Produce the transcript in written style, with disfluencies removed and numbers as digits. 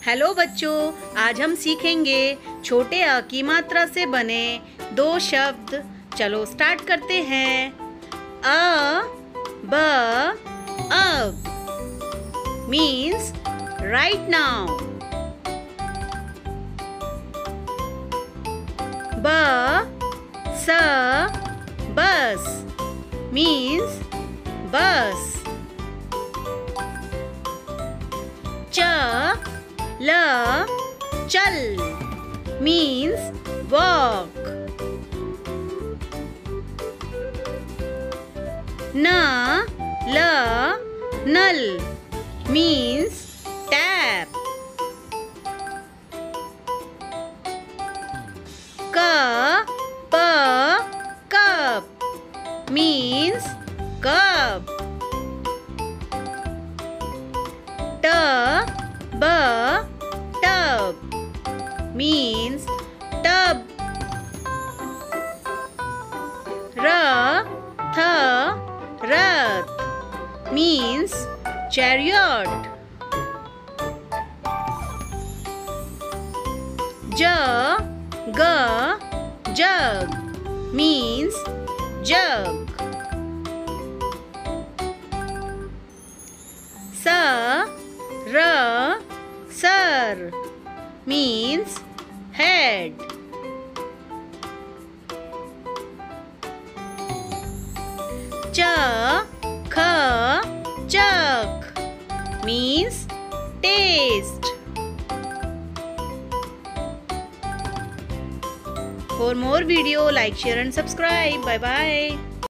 Hello बच्चों, आज हम सीखेंगे छोटे अ की मात्रा से बने दो शब्द। चलो स्टार्ट करते हैं। अ ब अब मीन्स राइट नाउ। ब स बस मीन्स बस। च ल चल means walk। न ल नल means tap। क प cup means cup। ट ब tub means tub। र थ रथ means chariot। ज ग jug means jug। स र sir means head। च ख chuck means taste। For more video, like, share and subscribe. Bye bye.